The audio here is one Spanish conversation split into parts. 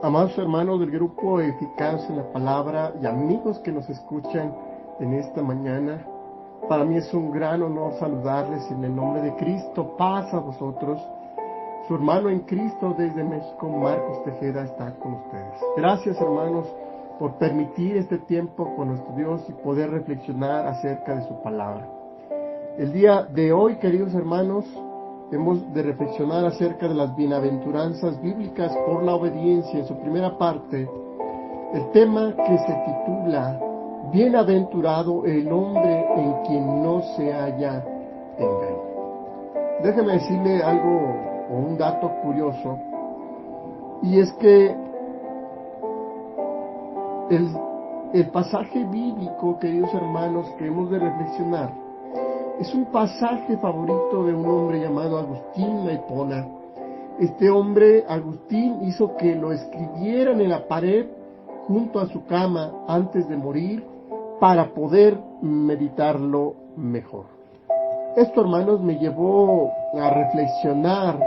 Amados hermanos del grupo Eficacia en la Palabra y amigos que nos escuchan en esta mañana, para mí es un gran honor saludarles en el nombre de Cristo. Paz a vosotros. Su hermano en Cristo desde México, Marcos Tejeda, está con ustedes. Gracias, hermanos, por permitir este tiempo con nuestro Dios y poder reflexionar acerca de su palabra. El día de hoy, queridos hermanos, hemos de reflexionar acerca de las bienaventuranzas bíblicas por la obediencia. En su primera parte, el tema que se titula Bienaventurado el hombre en quien no se halla engaño. Déjeme decirle algo o un dato curioso, y es que el pasaje bíblico, queridos hermanos, que hemos de reflexionar, es un pasaje favorito de un hombre llamado Agustín de Hipona. Este hombre, Agustín, hizo que lo escribieran en la pared junto a su cama antes de morir para poder meditarlo mejor. Esto, hermanos, me llevó a reflexionar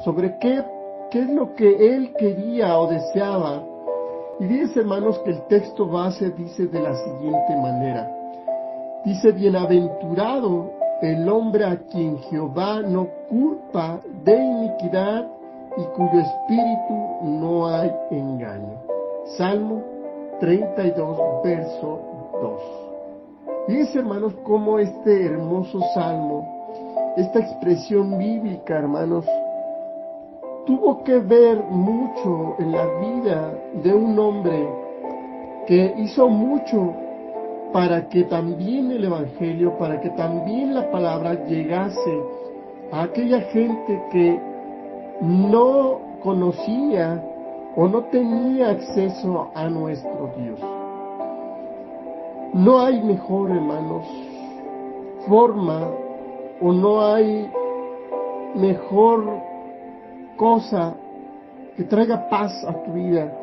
sobre qué es lo que él quería o deseaba. Y dice, hermanos, que el texto base dice de la siguiente manera. Dice: bienaventurado el hombre a quien Jehová no culpa de iniquidad y cuyo espíritu no hay engaño. Salmo 32, verso 2. Dice, hermanos, cómo este hermoso salmo, esta expresión bíblica, hermanos, tuvo que ver mucho en la vida de un hombre que hizo mucho para que también el Evangelio, para que también la palabra llegase a aquella gente que no conocía o no tenía acceso a nuestro Dios. No hay mejor, hermanos, forma o no hay mejor cosa que traiga paz a tu vida,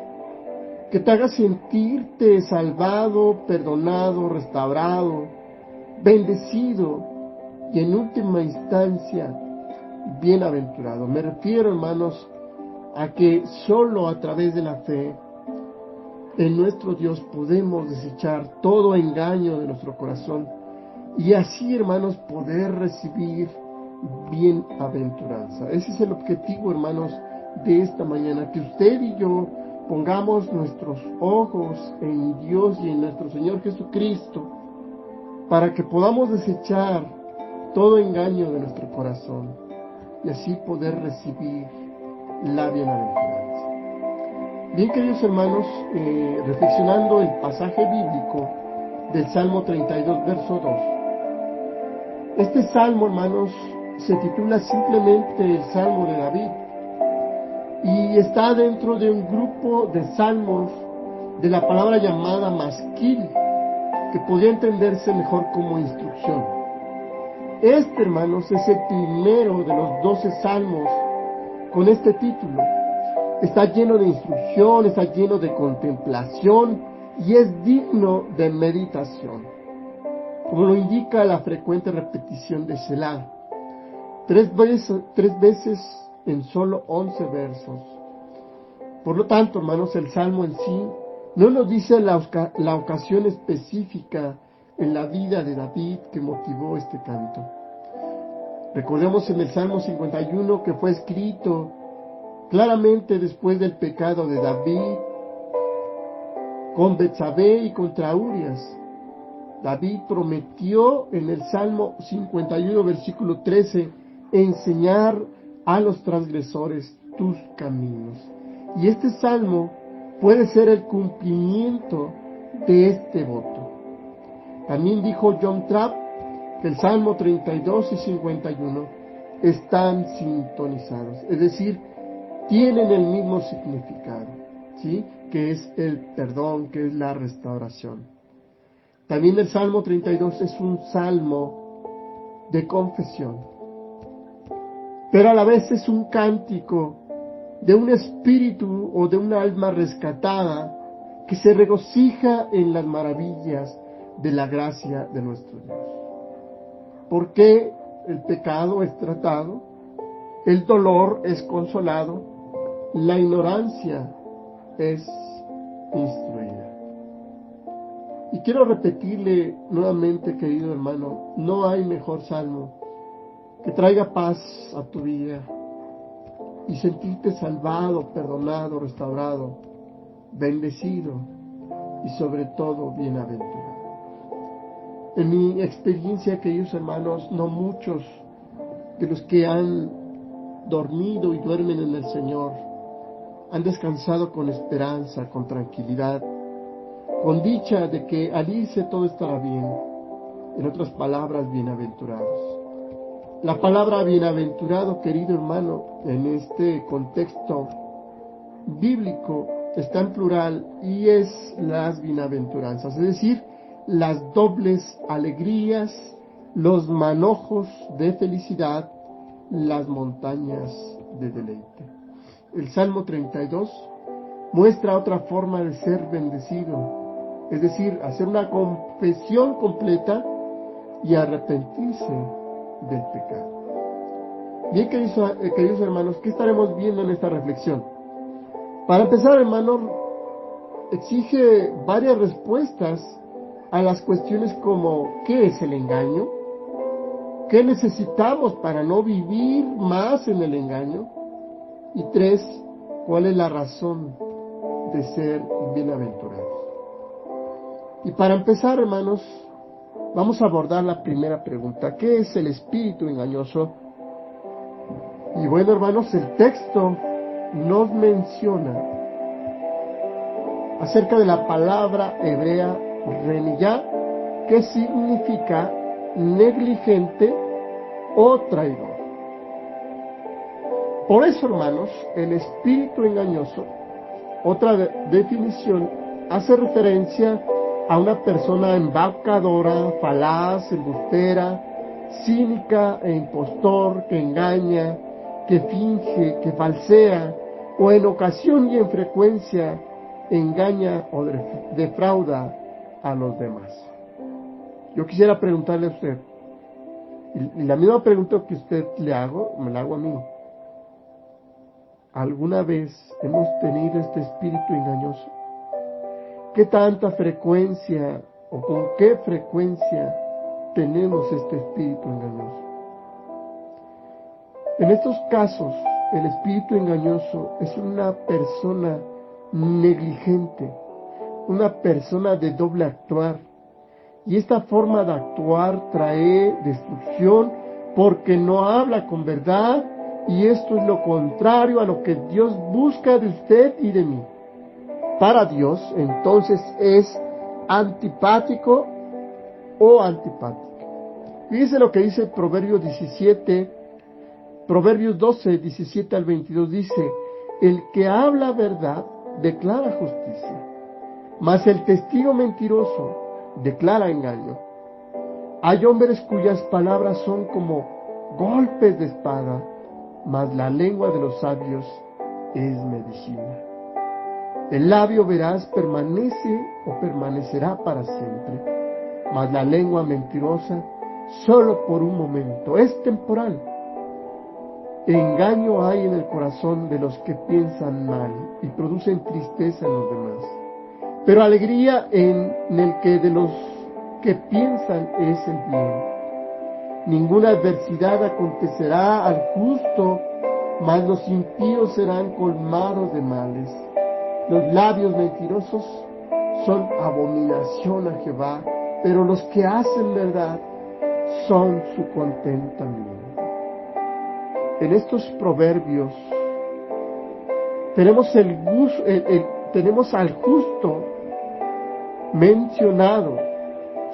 que te haga sentirte salvado, perdonado, restaurado, bendecido y en última instancia bienaventurado. Me refiero, hermanos, a que solo a través de la fe en nuestro Dios podemos desechar todo engaño de nuestro corazón y así, hermanos, poder recibir bienaventuranza. Ese es el objetivo, hermanos, de esta mañana, que usted y yo pongamos nuestros ojos en Dios y en nuestro Señor Jesucristo para que podamos desechar todo engaño de nuestro corazón y así poder recibir la bienaventuranza. Bien, queridos hermanos, reflexionando el pasaje bíblico del Salmo 32, verso 2. Este salmo, hermanos, se titula simplemente el Salmo de David y está dentro de un grupo de salmos de la palabra llamada masquil, que podría entenderse mejor como instrucción. Este, hermanos, es el primero de los 12 salmos con este título. Está lleno de instrucción, está lleno de contemplación y es digno de meditación, como lo indica la frecuente repetición de Selah, tres veces en solo 11 versos. Por lo tanto, hermanos, el Salmo en sí no nos dice la ocasión específica en la vida de David que motivó este canto. Recordemos en el Salmo 51 que fue escrito claramente después del pecado de David con Betsabé y contra Urias. David prometió en el Salmo 51, versículo 13, enseñar a los transgresores tus caminos. Y este salmo puede ser el cumplimiento de este voto. También dijo John Trapp que el Salmo 32 y 51 están sintonizados, es decir, tienen el mismo significado, ¿sí? Que es el perdón, que es la restauración. También el Salmo 32 es un salmo de confesión, pero a la vez es un cántico de un espíritu o de un alma rescatada que se regocija en las maravillas de la gracia de nuestro Dios. ¿Por qué el pecado es tratado? El dolor es consolado, la ignorancia es instruida. Y quiero repetirle nuevamente, querido hermano, no hay mejor salmo que traiga paz a tu vida y sentirte salvado, perdonado, restaurado, bendecido y sobre todo bienaventurado. En mi experiencia, queridos hermanos, no muchos de los que han dormido y duermen en el Señor han descansado con esperanza, con tranquilidad, con dicha de que al irse todo estará bien. En otras palabras, bienaventurados. La palabra bienaventurado, querido hermano, en este contexto bíblico está en plural y es las bienaventuranzas, es decir, las dobles alegrías, los manojos de felicidad, las montañas de deleite. El Salmo 32 muestra otra forma de ser bendecido, es decir, hacer una confesión completa y arrepentirse del pecado. Bien, queridos hermanos, ¿qué estaremos viendo en esta reflexión? Para empezar, hermano, exige varias respuestas a las cuestiones como ¿qué es el engaño? ¿Qué necesitamos para no vivir más en el engaño? Y 3, ¿cuál es la razón de ser bienaventurados? Y para empezar, hermanos, vamos a abordar la primera pregunta. ¿Qué es el espíritu engañoso? Y bueno, hermanos, el texto nos menciona acerca de la palabra hebrea reniyá, que significa negligente o traidor. Por eso, hermanos, el espíritu engañoso, otra definición, hace referencia a una persona embaucadora, falaz, embustera, cínica e impostor, que engaña, que finge, que falsea, o en ocasión y en frecuencia engaña o defrauda a los demás. Yo quisiera preguntarle a usted, y la misma pregunta que usted me la hago a mí. ¿Alguna vez hemos tenido este espíritu engañoso? ¿Qué tanta frecuencia o con qué frecuencia tenemos este espíritu engañoso? En estos casos, el espíritu engañoso es una persona negligente, una persona de doble actuar. Y esta forma de actuar trae destrucción porque no habla con verdad, y esto es lo contrario a lo que Dios busca de usted y de mí. Para Dios, entonces, es antipático o antipática. Fíjese lo que dice Proverbios 12, 17 al 22, dice: el que habla verdad declara justicia, mas el testigo mentiroso declara engaño. Hay hombres cuyas palabras son como golpes de espada, mas la lengua de los sabios es medicina. El labio veraz permanece o permanecerá para siempre, mas la lengua mentirosa solo por un momento, es temporal. Engaño hay en el corazón de los que piensan mal y producen tristeza en los demás, pero alegría en el que de los que piensan es el bien. Ninguna adversidad acontecerá al justo, mas los impíos serán colmados de males. Los labios mentirosos son abominación a Jehová, pero los que hacen verdad son su contentamiento. En estos proverbios tenemos al justo mencionado,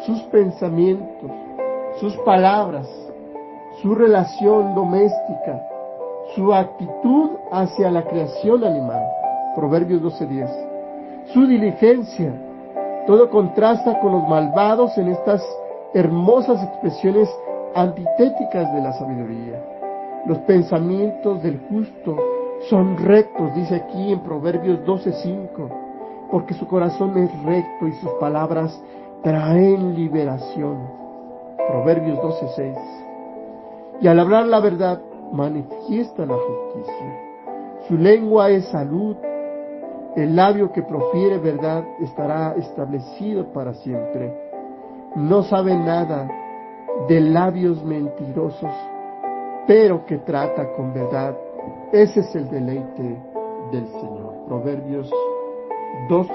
sus pensamientos, sus palabras, su relación doméstica, su actitud hacia la creación animal. Proverbios 12:10. Su diligencia. Todo contrasta con los malvados en estas hermosas expresiones antitéticas de la sabiduría. Los pensamientos del justo son rectos, dice aquí en Proverbios 12:5, porque su corazón es recto y sus palabras traen liberación. Proverbios 12:6. Y al hablar la verdad, manifiesta la justicia. Su lengua es salud, El labio que profiere verdad estará establecido para siempre. No sabe nada de labios mentirosos, pero que trata con verdad. Ese es el deleite del Señor. Proverbios 12,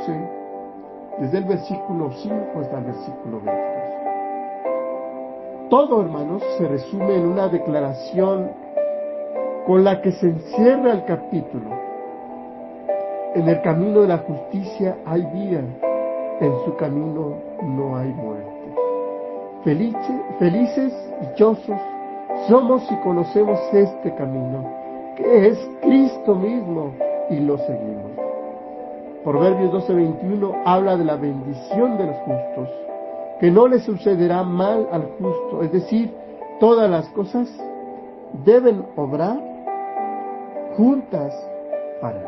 desde el versículo 5 hasta el versículo 22. Todo, hermanos, se resume en una declaración con la que se encierra el capítulo. En el camino de la justicia hay vida, en su camino no hay muerte. Felices, dichosos, somos si conocemos este camino, que es Cristo mismo, y lo seguimos. Proverbios 12:21 habla de la bendición de los justos, que no le sucederá mal al justo, es decir, todas las cosas deben obrar juntas para él.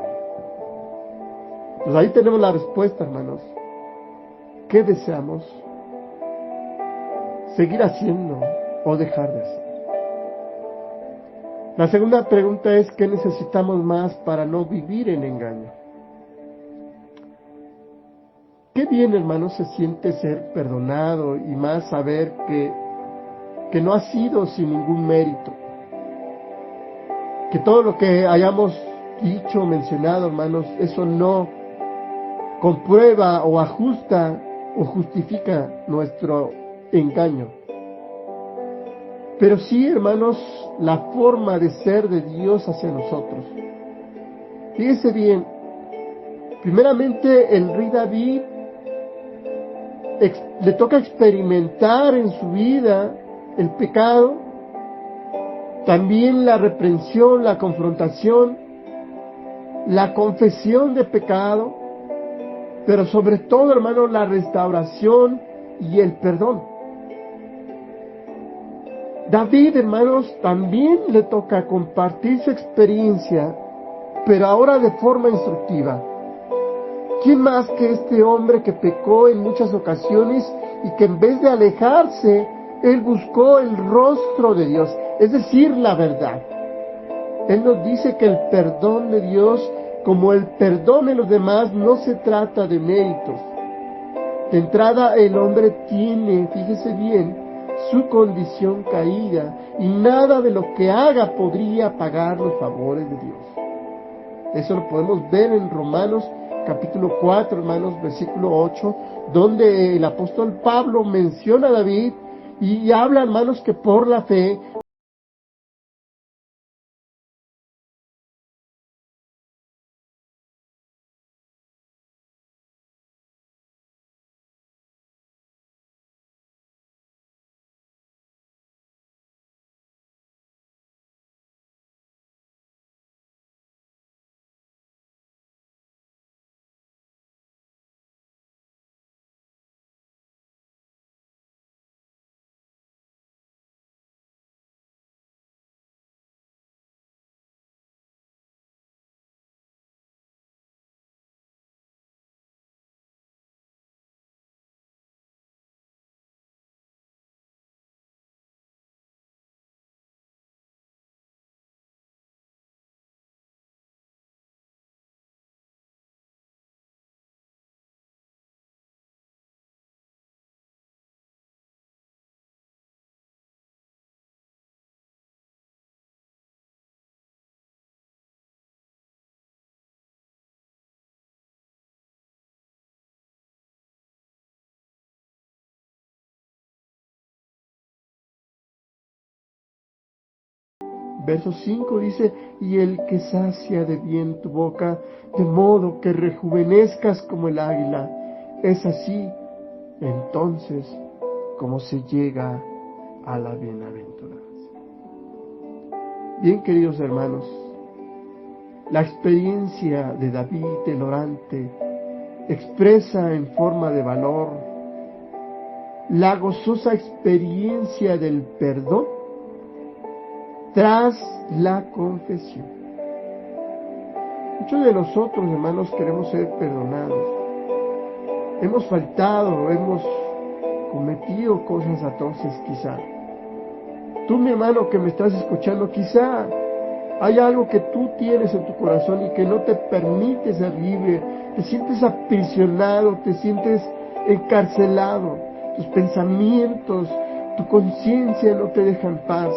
Pues ahí tenemos la respuesta, hermanos. ¿Qué deseamos? ¿Seguir haciendo o dejar de hacer? La segunda pregunta es, ¿qué necesitamos más para no vivir en engaño? Qué bien, hermanos, se siente ser perdonado, y más saber que no ha sido sin ningún mérito. Que todo lo que hayamos dicho, mencionado, hermanos, eso no comprueba o ajusta o justifica nuestro engaño. Pero sí, hermanos, la forma de ser de Dios hacia nosotros. Fíjese bien, primeramente el rey David le toca experimentar en su vida el pecado, también la reprensión, la confrontación, la confesión de pecado, pero sobre todo, hermanos, la restauración y el perdón. David, hermanos, también le toca compartir su experiencia, pero ahora de forma instructiva. ¿Quién más que este hombre que pecó en muchas ocasiones y que en vez de alejarse, él buscó el rostro de Dios, es decir, la verdad? Él nos dice que el perdón de Dios, como el perdón de los demás, no se trata de méritos. De entrada, el hombre tiene, fíjese bien, su condición caída, y nada de lo que haga podría pagar los favores de Dios. Eso lo podemos ver en Romanos capítulo 4, hermanos, versículo 8, donde el apóstol Pablo menciona a David y habla, hermanos, que por la fe verso 5 dice, y el que sacia de bien tu boca, de modo que rejuvenezcas como el águila, es así, entonces, como se llega a la bienaventuranza. Bien, queridos hermanos, la experiencia de David el orante expresa en forma de valor la gozosa experiencia del perdón tras la confesión. Muchos de nosotros, hermanos, queremos ser perdonados. Hemos faltado, hemos cometido cosas atroces quizá. Tú, mi hermano, que me estás escuchando, quizá hay algo que tú tienes en tu corazón y que no te permite ser libre te sientes aprisionado, te sientes encarcelado, tus pensamientos, tu conciencia no te dejan paz,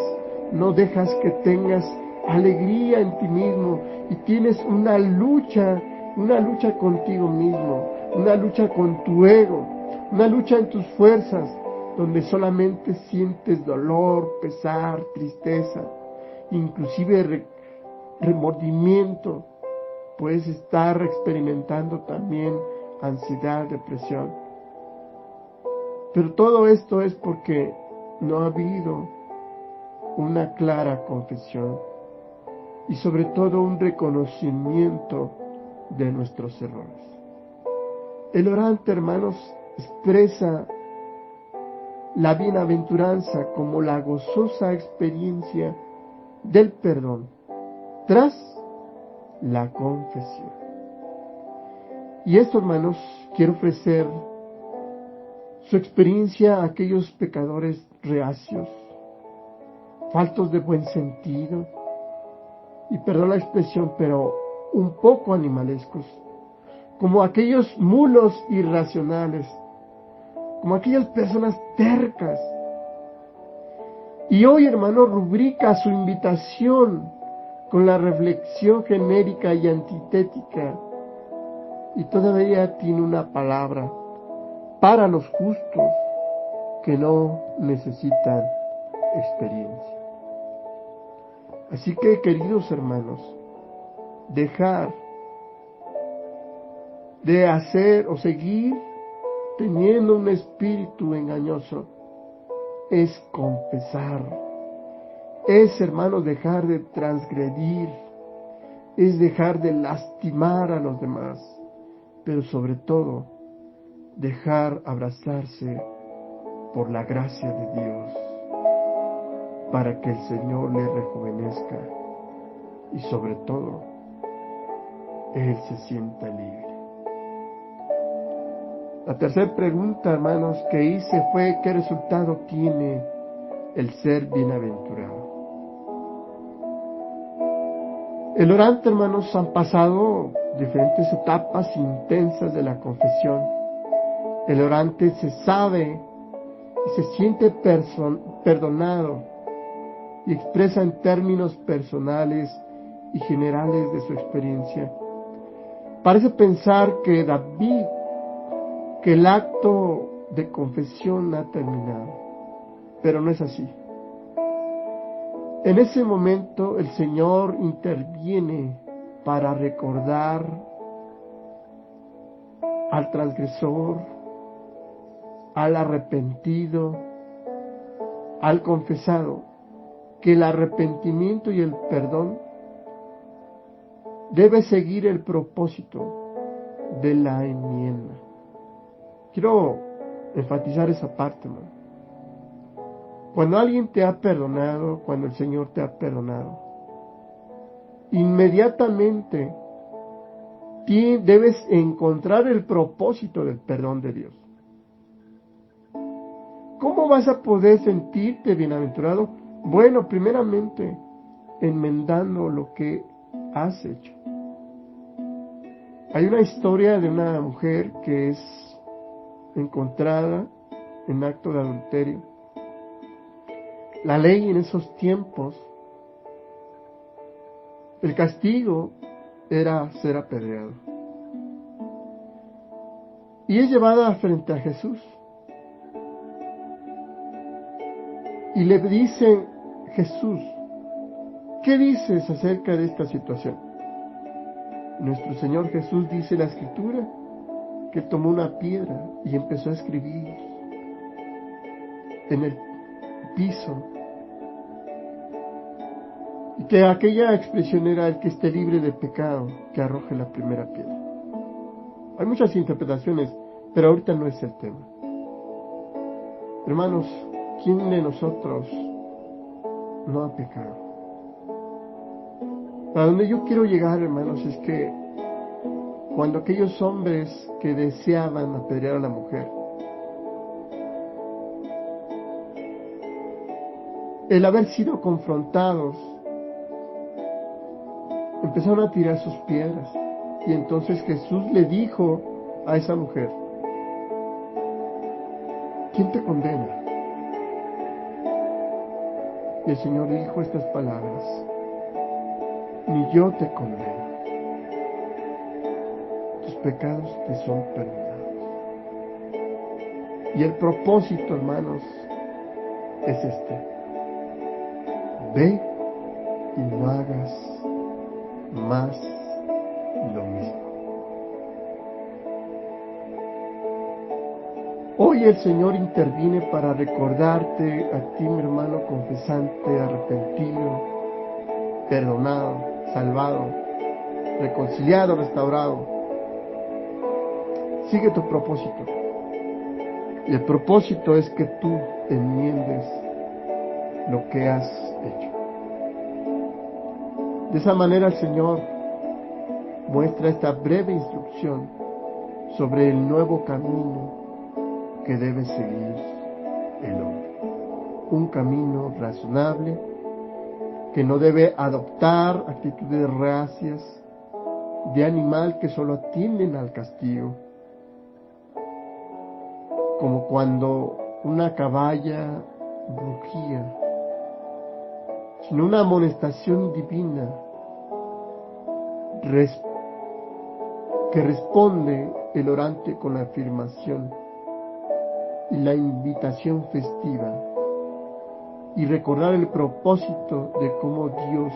no dejas que tengas alegría en ti mismo y tienes una lucha contigo mismo, una lucha con tu ego, una lucha en tus fuerzas, donde solamente sientes dolor, pesar, tristeza, inclusive remordimiento. Puedes estar experimentando también ansiedad, depresión. Pero todo esto es porque no ha habido una clara confesión y sobre todo un reconocimiento de nuestros errores. El orante, hermanos, expresa la bienaventuranza como la gozosa experiencia del perdón tras la confesión. Y esto, hermanos, quiero ofrecer su experiencia a aquellos pecadores reacios, faltos de buen sentido, y perdón la expresión, pero un poco animalescos, como aquellos mulos irracionales, como aquellas personas tercas. Y hoy, hermano, rubrica su invitación con la reflexión genérica y antitética, y todavía tiene una palabra para los justos que no necesitan experiencia. Así que, queridos hermanos, dejar de hacer o seguir teniendo un espíritu engañoso es confesar, es, hermanos, dejar de transgredir, es dejar de lastimar a los demás, pero sobre todo dejar abrazarse por la gracia de Dios, para que el Señor le rejuvenezca y sobre todo Él se sienta libre. La tercera pregunta, hermanos, que hice fue: ¿qué resultado tiene el ser bienaventurado? El orante, hermanos, han pasado diferentes etapas intensas de la confesión. El orante se sabe y se siente perdonado y expresa en términos personales y generales de su experiencia. Parece pensar que el acto de confesión ha terminado, pero no es así. En ese momento el Señor interviene para recordar al transgresor, al arrepentido, al confesado, que el arrepentimiento y el perdón debe seguir el propósito de la enmienda. Quiero enfatizar esa parte, hermano. Cuando alguien te ha perdonado, cuando el Señor te ha perdonado, inmediatamente debes encontrar el propósito del perdón de Dios. ¿Cómo vas a poder sentirte bienaventurado? Bueno, primeramente, enmendando lo que has hecho. Hay una historia de una mujer que es encontrada en acto de adulterio. La ley en esos tiempos, el castigo era ser apedreado. Y es llevada frente a Jesús. Y le dice: Jesús, ¿qué dices acerca de esta situación? Nuestro Señor Jesús dice la Escritura que tomó una piedra y empezó a escribir en el piso, y que aquella expresión era: el que esté libre de pecado, que arroje la primera piedra. Hay muchas interpretaciones, pero ahorita no es el tema. Hermanos, ¿quién de nosotros no ha pecado? A donde yo quiero llegar, hermanos, es que cuando aquellos hombres que deseaban apedrear a la mujer, el haber sido confrontados, empezaron a tirar sus piedras. Y entonces Jesús le dijo a esa mujer: ¿quién te condena? Y el Señor dijo estas palabras: ni yo te condeno. Tus pecados te son perdonados. Y el propósito, hermanos, es este: ve y no hagas más lo mismo. Hoy el Señor interviene para recordarte a ti, mi hermano confesante, arrepentido, perdonado, salvado, reconciliado, restaurado. Sigue tu propósito. Y el propósito es que tú enmiendes lo que has hecho. De esa manera el Señor muestra esta breve instrucción sobre el nuevo camino que debe seguir el hombre. Un camino razonable que no debe adoptar actitudes reacias de animal que solo atienden al castigo, como cuando una caballa rugía, sino una amonestación divina que responde el orante con la afirmación y la invitación festiva, y recordar el propósito de cómo Dios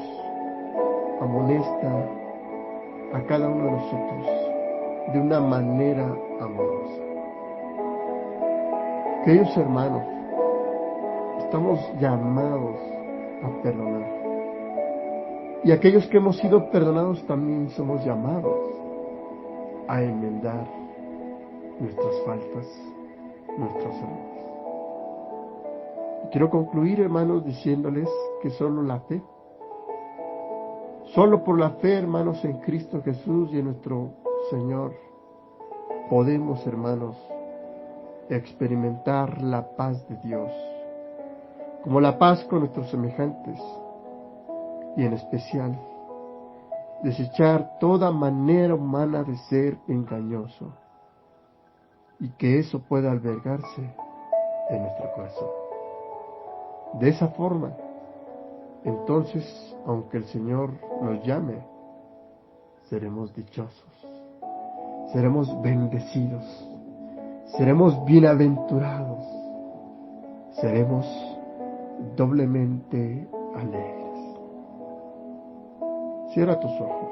amonesta a cada uno de nosotros de una manera amorosa. Queridos hermanos, estamos llamados a perdonar. Y aquellos que hemos sido perdonados también somos llamados a enmendar nuestras faltas, nuestros errores. Y quiero concluir, hermanos, diciéndoles que solo la fe, solo por la fe, hermanos, en Cristo Jesús y en nuestro Señor, podemos, hermanos, experimentar la paz de Dios, como la paz con nuestros semejantes, y en especial desechar toda manera humana de ser engañoso, y que eso pueda albergarse en nuestro corazón. De esa forma, entonces, aunque el Señor nos llame, seremos dichosos, seremos bendecidos, seremos bienaventurados, seremos doblemente alegres. Cierra tus ojos.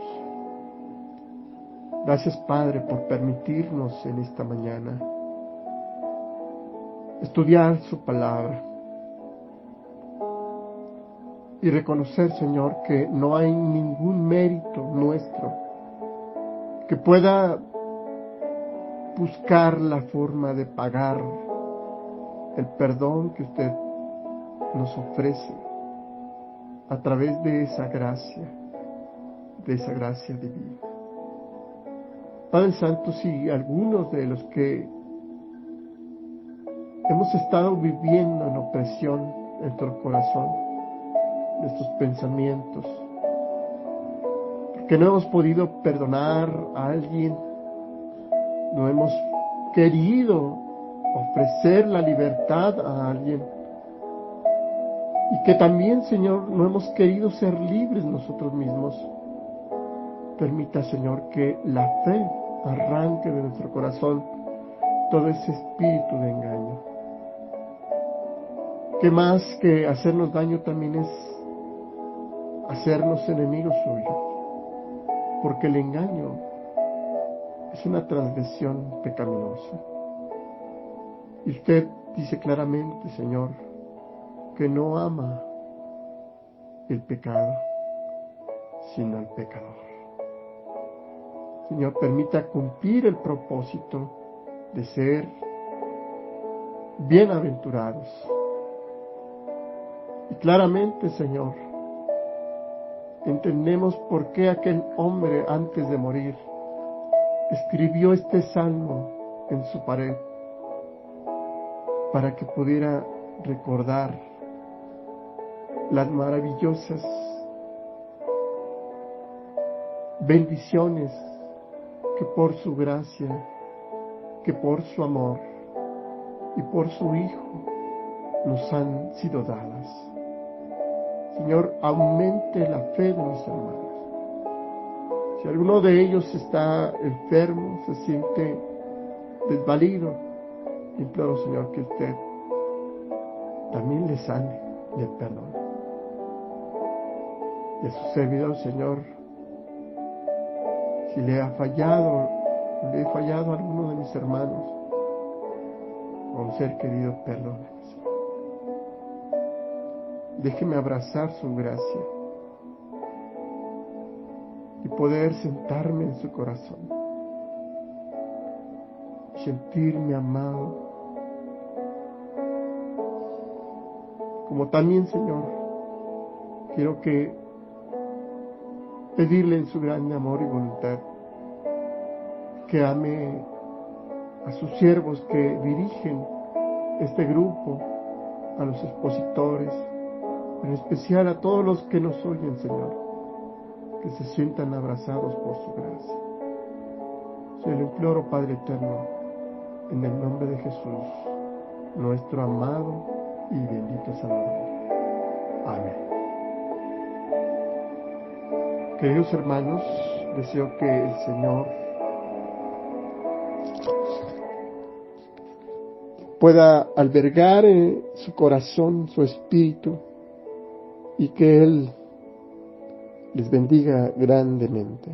Gracias, Padre, por permitirnos en esta mañana estudiar su palabra y reconocer, Señor, que no hay ningún mérito nuestro que pueda buscar la forma de pagar el perdón que usted nos ofrece a través de esa gracia divina. Padre Santo, si algunos de los que hemos estado viviendo en opresión en nuestro corazón, nuestros pensamientos, porque no hemos podido perdonar a alguien, no hemos querido ofrecer la libertad a alguien, y que también, Señor, no hemos querido ser libres nosotros mismos, permita, Señor, que la fe arranque de nuestro corazón todo ese espíritu de engaño, que más que hacernos daño también es hacernos enemigos suyos, porque el engaño es una transgresión pecaminosa. Y usted dice claramente, Señor, que no ama el pecado, sino al pecador. Señor, permita cumplir el propósito de ser bienaventurados. Y claramente, Señor, entendemos por qué aquel hombre, antes de morir, escribió este salmo en su pared, para que pudiera recordar las maravillosas bendiciones que por su gracia, que por su amor y por su Hijo nos han sido dadas. Señor, aumente la fe de mis hermanos. Si alguno de ellos está enfermo, se siente desvalido, imploro, Señor, que usted también le sane, le perdone. Y a su servidor, Señor, si le he fallado a alguno de mis hermanos, o a un ser querido, perdóneme, Señor. Déjeme abrazar su gracia y poder sentarme en su corazón, sentirme amado, como también, Señor, quiero pedirle en su grande amor y voluntad que ame a sus siervos que dirigen este grupo, a los expositores, en especial a todos los que nos oyen, Señor, que se sientan abrazados por su gracia. Se lo imploro, Padre eterno, en el nombre de Jesús, nuestro amado y bendito Salvador. Amén. Queridos hermanos, deseo que el Señor pueda albergar en su corazón, su espíritu, y que Él les bendiga grandemente.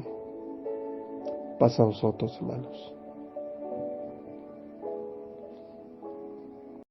Paz a vosotros, hermanos.